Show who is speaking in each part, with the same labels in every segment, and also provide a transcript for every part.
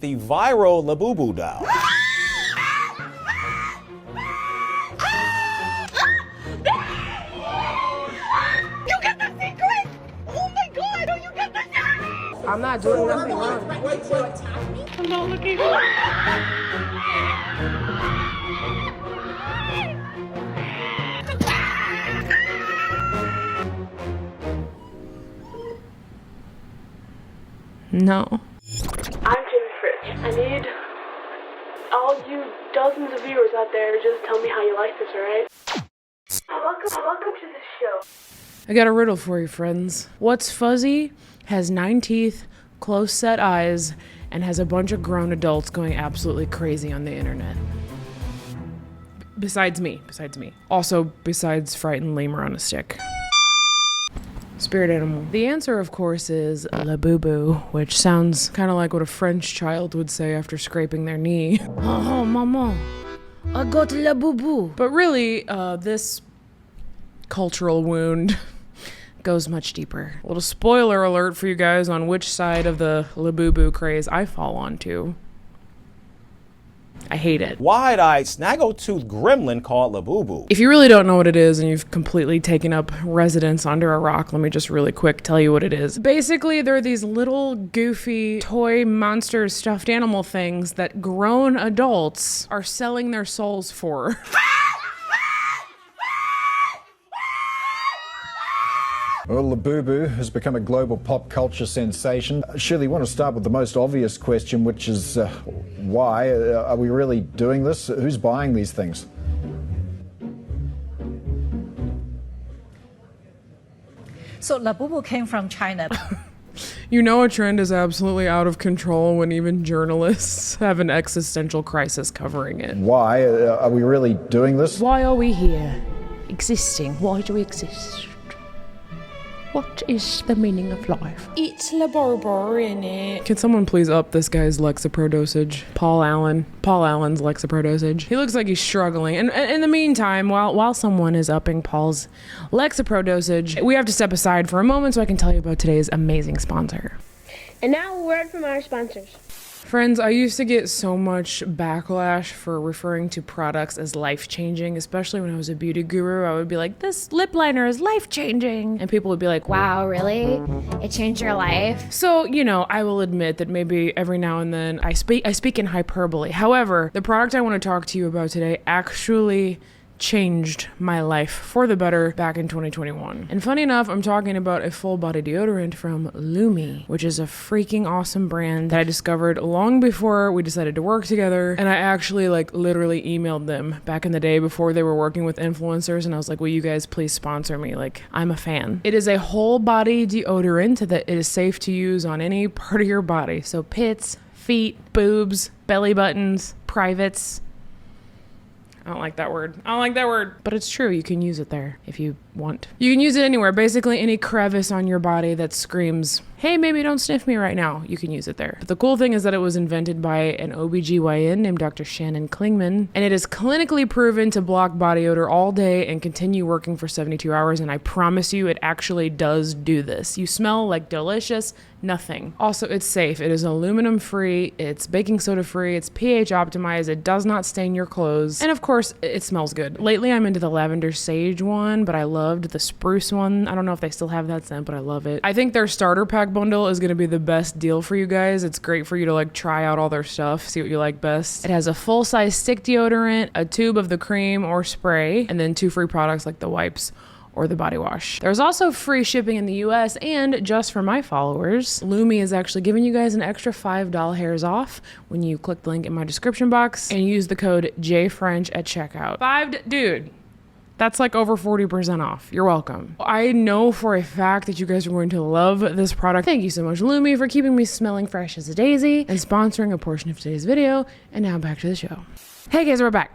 Speaker 1: The viral Labubu doll.
Speaker 2: You get the secret? Oh my god, you get the secret?
Speaker 3: I'm not doing nothing wrong.
Speaker 2: I'm not looking.
Speaker 3: No.
Speaker 4: I'm Jaime Fritz. I need all you dozens of viewers out there to just tell me how you like this, alright? Welcome to the show.
Speaker 3: I got a riddle for you, friends. What's fuzzy, has 9 teeth, close set eyes, and has a bunch of grown adults going absolutely crazy on the internet? Besides me. Also, besides frightened lemur on a stick. Spirit animal. The answer, of course, is Labubu, which sounds kind of like what a French child would say after scraping their knee. Oh, maman, I got Labubu. But really, this cultural wound goes much deeper. A little spoiler alert for you guys on which side of the Labubu craze I fall onto. I hate it.
Speaker 1: Wide-eyed, snaggle-toothed gremlin called Labubu.
Speaker 3: If you really don't know what it is and you've completely taken up residence under a rock, let me just really quick tell you what it is. Basically, there are these little goofy toy monster stuffed animal things that grown adults are selling their souls for.
Speaker 5: Well, Labubu has become a global pop culture sensation. Surely you want to start with the most obvious question, which is why? Are we really doing this? Who's buying these things?
Speaker 6: So Labubu came from China.
Speaker 3: You know a trend is absolutely out of control when even journalists have an existential crisis covering it.
Speaker 5: Why? Are we really doing this?
Speaker 3: Why are we here? Existing. Why do we exist? What is the meaning of life? It's Labubu, innit? Can someone please up this guy's Lexapro dosage? Paul Allen's Lexapro dosage. He looks like he's struggling. And in the meantime, while someone is upping Paul's Lexapro dosage, we have to step aside for a moment so I can tell you about today's amazing sponsor.
Speaker 4: And now a word from our sponsors.
Speaker 3: Friends, I used to get so much backlash for referring to products as life-changing, especially when I was a beauty guru. I would be like, this lip liner is life-changing. And people would be like, wow, really? It changed your life? So, you know, I will admit that maybe every now and then I speak in hyperbole. However, the product I want to talk to you about today actually changed my life for the better back in 2021. And funny enough, I'm talking about a full body deodorant from Lumi, which is a freaking awesome brand that I discovered long before we decided to work together. And I actually literally emailed them back in the day before they were working with influencers, and I was like, will you guys please sponsor me? Like, I'm a fan. It is a whole body deodorant that is safe to use on any part of your body. So pits, feet, boobs, belly buttons, privates. I don't like that word. But it's true. You can use it there if you want. You can use it anywhere. Basically, any crevice on your body that screams, hey, maybe don't sniff me right now. You can use it there. But the cool thing is that it was invented by an OBGYN named Dr. Shannon Klingman. And it is clinically proven to block body odor all day and continue working for 72 hours. And I promise you, it actually does do this. You smell like delicious nothing. Also, it's safe. It is aluminum free. It's baking soda free. It's pH optimized. It does not stain your clothes. And of course, it smells good. Lately, I'm into the lavender sage one, but I loved the spruce one. I don't know if they still have that scent, but I love it. I think their starter pack bundle is going to be the best deal for you guys. It's great for you to try out all their stuff, see what you like best. It has a full-size stick deodorant, a tube of the cream or spray, and then 2 free products like the wipes or the body wash. There's also free shipping in the US, and just for my followers, Lumi is actually giving you guys an extra $5 hairs off when you click the link in my description box and use the code JFrench at checkout. Dude, that's over 40% off. You're welcome. I know for a fact that you guys are going to love this product. Thank you so much, Lumi, for keeping me smelling fresh as a daisy and sponsoring a portion of today's video. And now back to the show. Hey guys, we're back.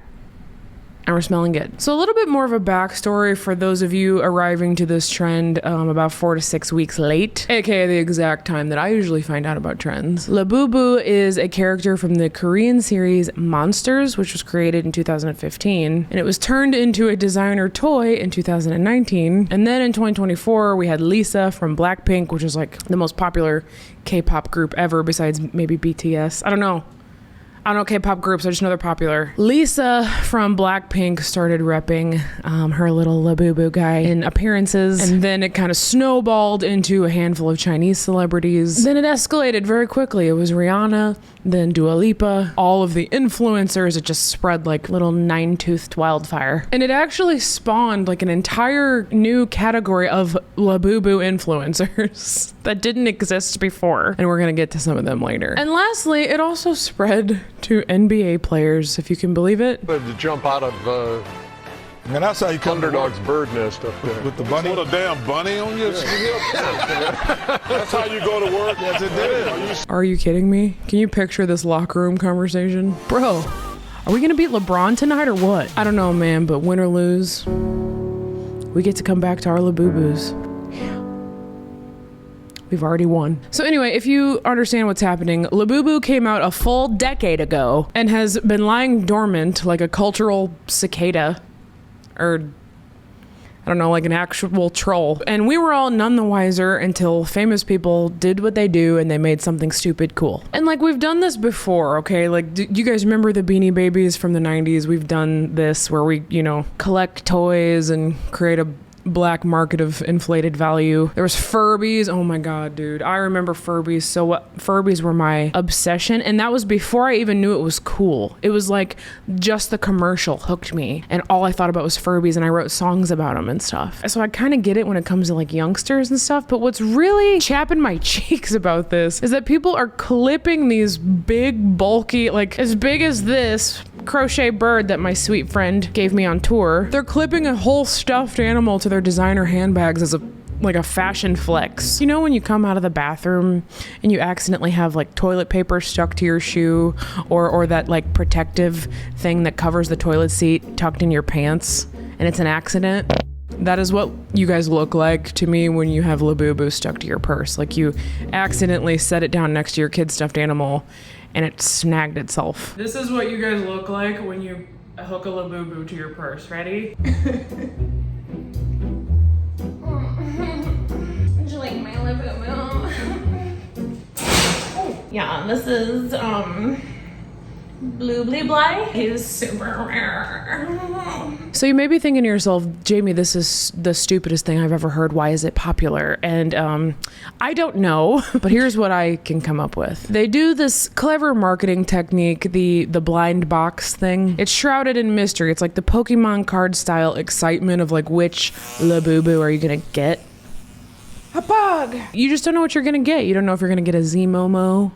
Speaker 3: and we're smelling good. So a little bit more of a backstory for those of you arriving to this trend about 4 to 6 weeks late, aka the exact time that I usually find out about trends. Labubu is a character from the Korean series Monsters, which was created in 2015, and it was turned into a designer toy in 2019. And then in 2024, we had Lisa from Blackpink, which is like the most popular K-pop group ever besides maybe BTS. I don't know K-pop groups, I just know they're popular. Lisa from Blackpink started repping her little Labubu guy in appearances, and then it kind of snowballed into a handful of Chinese celebrities. Then it escalated very quickly. It was Rihanna, then Dua Lipa, all of the influencers. It just spread like little nine-toothed wildfire. And it actually spawned like an entire new category of Labubu influencers that didn't exist before. And we're gonna get to some of them later. And lastly, it also spread to NBA players, if you can believe it.
Speaker 7: To jump out of
Speaker 8: And that's how you come to
Speaker 7: Underdog's
Speaker 8: work
Speaker 7: bird nest up there.
Speaker 8: with the bunny.
Speaker 7: Put a damn bunny on your hip. That's how you go to work.
Speaker 8: Yes, it did.
Speaker 3: Are you kidding me? Can you picture this locker room conversation? Bro, are we gonna beat LeBron tonight or what? I don't know, man, but win or lose, we get to come back to our Labubus. We've already won. So anyway, if you understand what's happening, Labubu came out a full decade ago and has been lying dormant like a cultural cicada, or I don't know, like an actual troll. And we were all none the wiser until famous people did what they do and they made something stupid cool. And like, we've done this before, okay? Like, do you guys remember the Beanie Babies from the 90s? We've done this where we, collect toys and create a black market of inflated value. There was Furbies. Oh my god, dude, I remember Furbies. So what? Furbies were my obsession, and that was before I even knew it was cool. It was like just the commercial hooked me, and all I thought about was Furbies, and I wrote songs about them and stuff. So I kind of get it when it comes to like youngsters and stuff, but what's really chapping my cheeks about this is that people are clipping these big, bulky, like as big as this crochet bird that my sweet friend gave me on tour. They're clipping a whole stuffed animal to their designer handbags as a fashion flex. You know when you come out of the bathroom and you accidentally have like toilet paper stuck to your shoe, or that like protective thing that covers the toilet seat tucked in your pants, and it's an accident? That is what you guys look like to me when you have Labubu stuck to your purse. Like you accidentally set it down next to your kid's stuffed animal and it snagged itself. This is what you guys look like when you hook a Labubu to your purse. Ready? Would you like my Labubu? Yeah, this is Blue Bly. He's super rare. So you may be thinking to yourself, Jamie, this is the stupidest thing I've ever heard. Why is it popular? And I don't know, but here's what I can come up with. They do this clever marketing technique, the blind box thing. It's shrouded in mystery. It's like the Pokemon card style excitement of like, which Labubu are you gonna get? A bug! You just don't know what you're gonna get. You don't know if you're gonna get a Z-Momo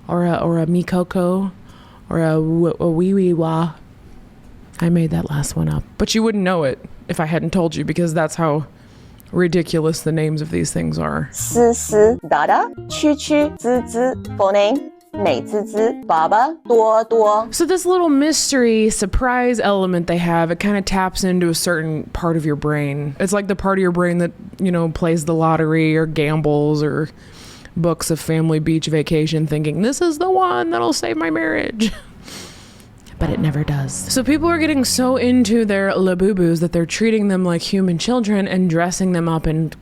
Speaker 3: or a Mikoko or a wee wee wah. I made that last one up. But you wouldn't know it if I hadn't told you, because that's how ridiculous the names of these things are.
Speaker 9: 丝丝达达，区区滋滋，否宁美滋滋，爸爸多多。
Speaker 3: So this little mystery surprise element they have, it kind of taps into a certain part of your brain. It's like the part of your brain that, plays the lottery or gambles or books a family beach vacation thinking, this is the one that'll save my marriage. But it never does. So people are getting so into their Labubus that they're treating them like human children and dressing them up in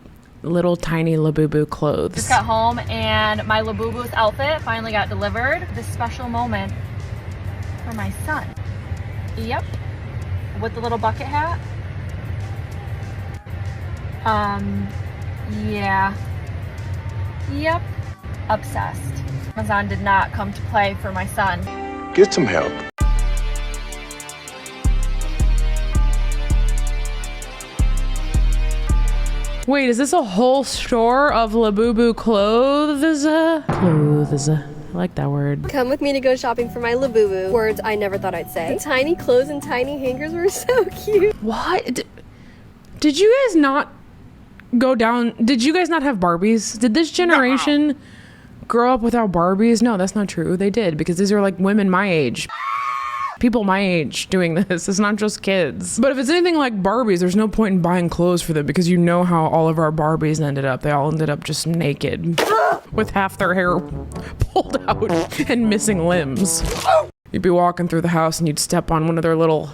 Speaker 3: little tiny Labubu clothes.
Speaker 10: Just got home and my Labubus outfit finally got delivered. This special moment for my son. Yep. With the little bucket hat. Yeah. Yep. Obsessed. Amazon did not come to play for my son.
Speaker 7: Get some help.
Speaker 3: Wait, is this a whole store of Labubu clothes? Clothes. I like that word.
Speaker 11: Come with me to go shopping for my Labubu. Words I never thought I'd say. The tiny clothes and tiny hangers were so cute.
Speaker 3: What? Did you guys not go down? Did you guys not have Barbies? Did this generation grow up without Barbies? No, that's not true. They did, because these are like women my age. People my age doing this. It's not just kids. But if it's anything like Barbies, there's no point in buying clothes for them because you know how all of our Barbies ended up. They all ended up just naked with half their hair pulled out and missing limbs. You'd be walking through the house and you'd step on one of their little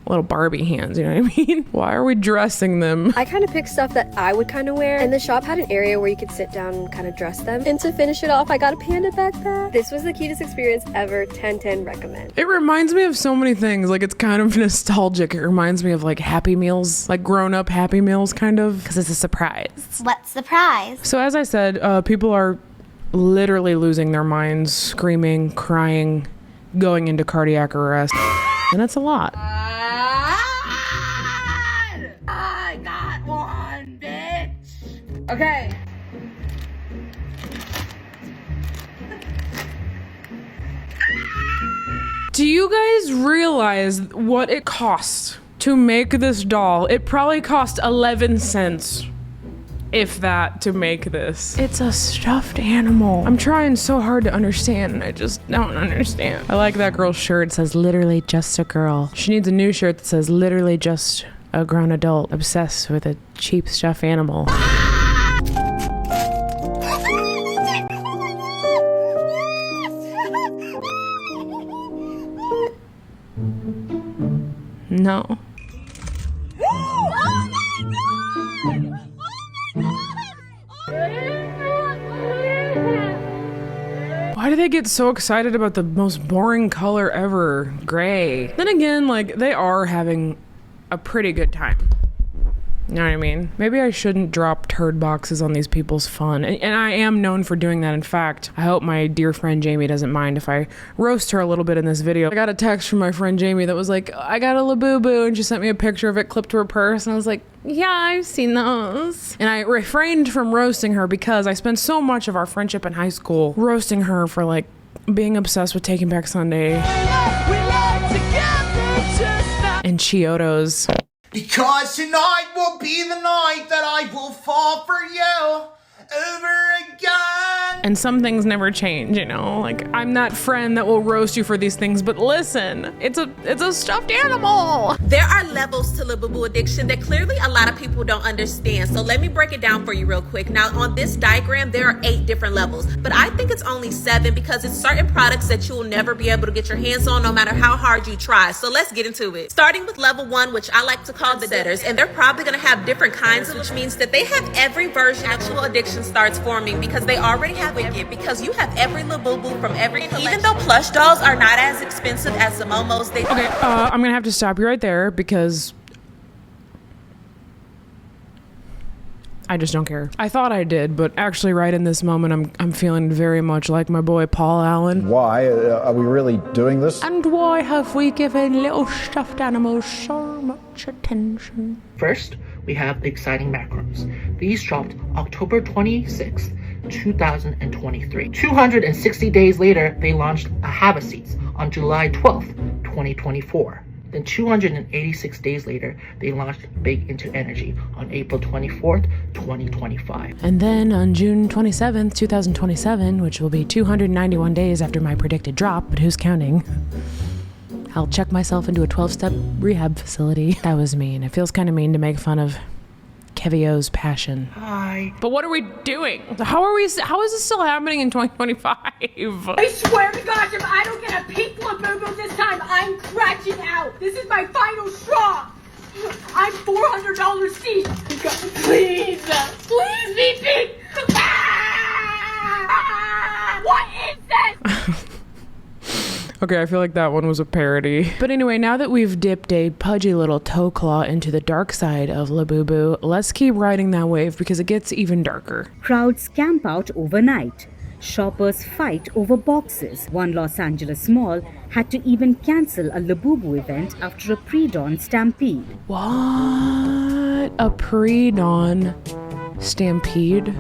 Speaker 3: Barbie hands, you know what I mean? Why are we dressing them?
Speaker 11: I kind of picked stuff that I would kind of wear, and the shop had an area where you could sit down and kind of dress them. And to finish it off, I got a panda backpack. This was the cutest experience ever. 10/10 recommend.
Speaker 3: It reminds me of so many things. Like, it's kind of nostalgic. It reminds me of like Happy Meals, like grown-up Happy Meals kind of, because it's a surprise.
Speaker 12: What's the prize?
Speaker 3: So as I said, people are literally losing their minds, screaming, crying, going into cardiac arrest, and it's a lot.
Speaker 2: I got one, bitch. Okay.
Speaker 3: Do you guys realize what it cost to make this doll? It probably cost 11 cents, if that, to make this. It's a stuffed animal. I'm trying so hard to understand, and I just don't understand. I like that girl's shirt. It says literally just a girl. She needs a new shirt that says literally just a grown adult obsessed with a cheap stuffed animal. No. Why do they get so excited about the most boring color ever? Gray. Then again, like, they are having a pretty good time. You know what I mean? Maybe I shouldn't drop turd boxes on these people's fun. And I am known for doing that. In fact, I hope my dear friend Jaime doesn't mind if I roast her a little bit in this video. I got a text from my friend Jaime that was like, I got a Labubu, and she sent me a picture of it clipped to her purse, and I was like, yeah, I've seen those. And I refrained from roasting her because I spent so much of our friendship in high school roasting her for like being obsessed with Taking Back Sunday and Chiodos.
Speaker 2: Because tonight will be the night that I will fall for you over again.
Speaker 3: And some things never change, you know? Like, I'm that friend that will roast you for these things, but listen, it's a stuffed animal.
Speaker 13: There are levels to Labubu addiction that clearly a lot of people don't understand. So let me break it down for you real quick. Now, on this diagram, there are 8 different levels, but I think it's only 7 because it's certain products that you will never be able to get your hands on no matter how hard you try. So let's get into it. Starting with level 1, which I like to call the setters, and they're probably gonna have different kinds, which means that they have every version actual addiction starts forming because they already have it, because you have every Labubu from every collection. Even though plush dolls are not as expensive as the Momos, they
Speaker 3: I'm gonna have to stop you right there because I just don't care. I thought I did, but actually right in this moment I'm feeling very much like my boy Paul Allen.
Speaker 5: Why? Are we really doing this?
Speaker 3: And why have we given little stuffed animals so much attention?
Speaker 14: First, we have the exciting macros. These dropped October 26th, 2023. 260 days later, they launched a Seats on July 12th, 2024. Then 286 days later, they launched Big Into Energy on April 24th, 2025.
Speaker 3: And then on June 27th, 2027, which will be 291 days after my predicted drop, but who's counting? I'll check myself into a 12-step rehab facility. That was mean. It feels kind of mean to make fun of Kevio's passion.
Speaker 14: Hi.
Speaker 3: But what are we doing? How is this still happening in 2025?
Speaker 2: I swear to gosh, if I don't get a pink Labubu this time, I'm crashing out. This is my final straw. I'm $400 deep. Please, please be pink. What is this?
Speaker 3: Okay, I feel like that one was a parody. But anyway, now that we've dipped a pudgy little toe claw into the dark side of Labubu, let's keep riding that wave because it gets even darker.
Speaker 15: Crowds camp out overnight. Shoppers fight over boxes. One Los Angeles mall had to even cancel a Labubu event after a pre-dawn stampede.
Speaker 3: What? A pre-dawn stampede?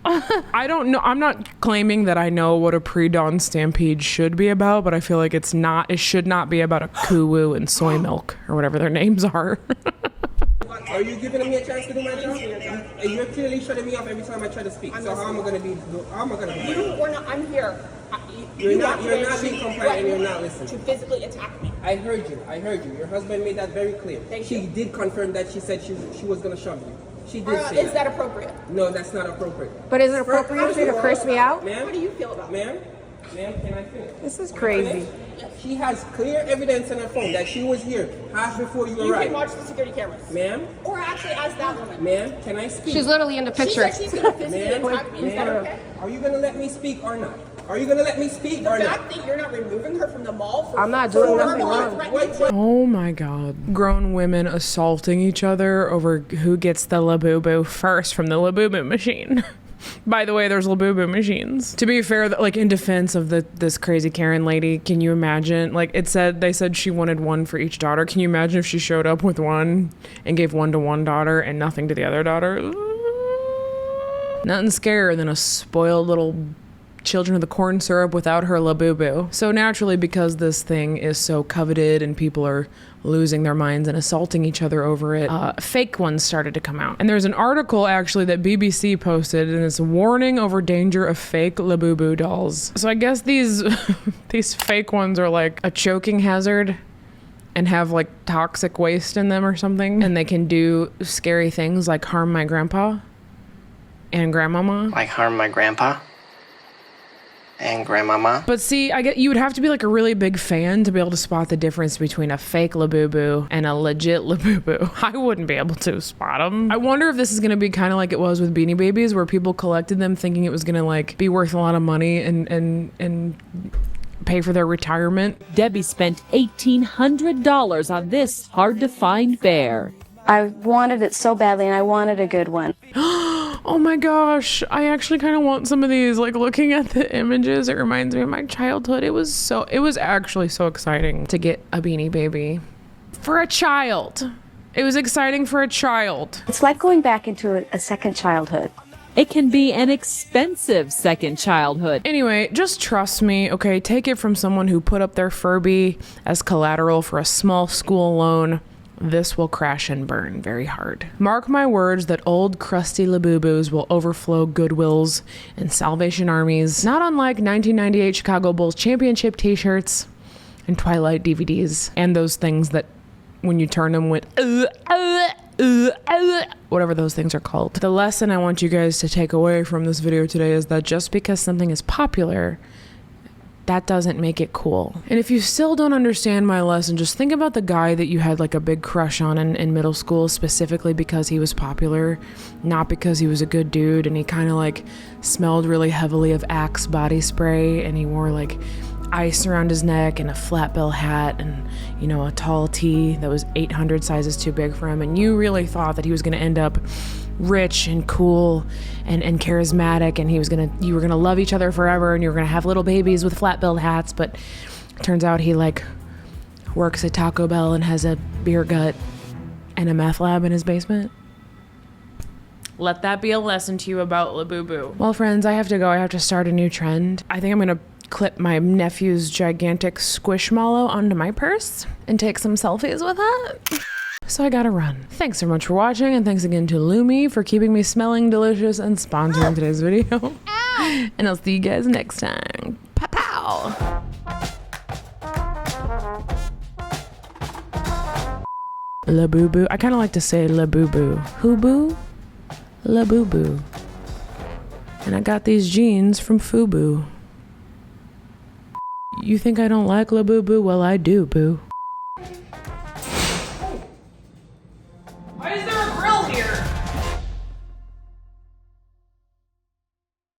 Speaker 3: I don't know. I'm not claiming that I know what a pre-dawn stampede should be about, but I feel like it should not be about a kuwu and soy milk or whatever their names are.
Speaker 12: Are you giving me a chance to do my job? You're clearly shutting me off every time I try to speak. So how am I going to be? How am I going to be?
Speaker 2: I'm here.
Speaker 12: You're not being compliant and you're not listening.
Speaker 2: To physically attack me.
Speaker 12: I heard you. Your husband made that very clear. She did confirm that she said she was going to shove you. She did say
Speaker 2: Is that appropriate?
Speaker 12: No, that's not appropriate.
Speaker 2: But is it appropriate for you to curse me out?
Speaker 12: Ma'am?
Speaker 2: What do you feel about it?
Speaker 12: Ma'am, can I finish?
Speaker 2: This is crazy.
Speaker 12: She has clear evidence on her phone that she was here half before you arrived.
Speaker 2: You can watch the security cameras.
Speaker 12: Ma'am?
Speaker 2: Or actually ask that woman.
Speaker 12: Ma'am, can I speak?
Speaker 2: She's literally in the picture. She said she's going to physically attack me. Is that okay?
Speaker 12: Are you going to let me speak or not? Are you going to let me speak or not?
Speaker 2: The fact that you're not removing her from the mall for
Speaker 6: I'm not doing nothing wrong.
Speaker 3: Oh my god. Grown women assaulting each other over who gets the Labubu first from the Labubu machine. By the way, there's Labubu machines. To be fair, like in defense of this crazy Karen lady, can you imagine? Like they said she wanted one for each daughter. Can you imagine if she showed up with one and gave one to one daughter and nothing to the other daughter? Nothing scarier than a spoiled little children of the corn syrup without her Labubu. So naturally, because this thing is so coveted and people are losing their minds and assaulting each other over it, fake ones started to come out. And there's an article actually that BBC posted, and it's warning over danger of fake Labubu dolls. So I guess these these fake ones are like a choking hazard and have like toxic waste in them or something, and they can do scary things like harm my grandpa and grandmama.
Speaker 16: Like harm my grandpa and grandmama.
Speaker 3: But see, I get you would have to be like a really big fan to be able to spot the difference between a fake Labubu and a legit Labubu. I wouldn't be able to spot them. I wonder if this is gonna be kind of like it was with Beanie Babies, where people collected them thinking it was gonna like be worth a lot of money and pay for their retirement.
Speaker 17: Debbie spent $1,800 on this hard-to-find bear.
Speaker 18: I wanted it so badly, and I wanted a good one.
Speaker 3: Oh my gosh, I actually kind of want some of these. Like looking at the images, it reminds me of my childhood. It was actually so exciting to get a Beanie Baby for a child. It was exciting for a child.
Speaker 18: It's like going back into a second childhood.
Speaker 17: It can be an expensive second childhood.
Speaker 3: Anyway, just trust me, okay? Take it from someone who put up their Furby as collateral for a small school loan. This will crash and burn very hard. Mark my words that old crusty Labubus will overflow Goodwills and Salvation Armies, not unlike 1998 Chicago Bulls championship t-shirts and Twilight DVDs, and those things that when you turn them went whatever those things are called. The lesson I want you guys to take away from this video today is that just because something is popular, that doesn't make it cool. And if you still don't understand my lesson, just think about the guy that you had like a big crush on in middle school, specifically because he was popular, not because he was a good dude, and he kind of like smelled really heavily of Axe body spray, and he wore like ice around his neck and a flat bill hat and, you know, a tall tee that was 800 sizes too big for him, and you really thought that he was gonna end up rich and cool and charismatic, and you were gonna love each other forever, and you were gonna have little babies with flat-billed hats. But it turns out he like works at Taco Bell and has a beer gut and a meth lab in his basement. Let that be a lesson to you about Labubu. Well, friends, I have to go. I have to start a new trend. I think I'm gonna clip my nephew's gigantic squishmallow onto my purse and take some selfies with it. So I gotta run. Thanks so much for watching, and thanks again to Lumi for keeping me smelling delicious and sponsoring today's video. And I'll see you guys next time. Pow! Labubu. I kind of like to say Labubu. Hubu? Labubu. And I got these jeans from Fubu. You think I don't like Labubu? Well, I do, boo.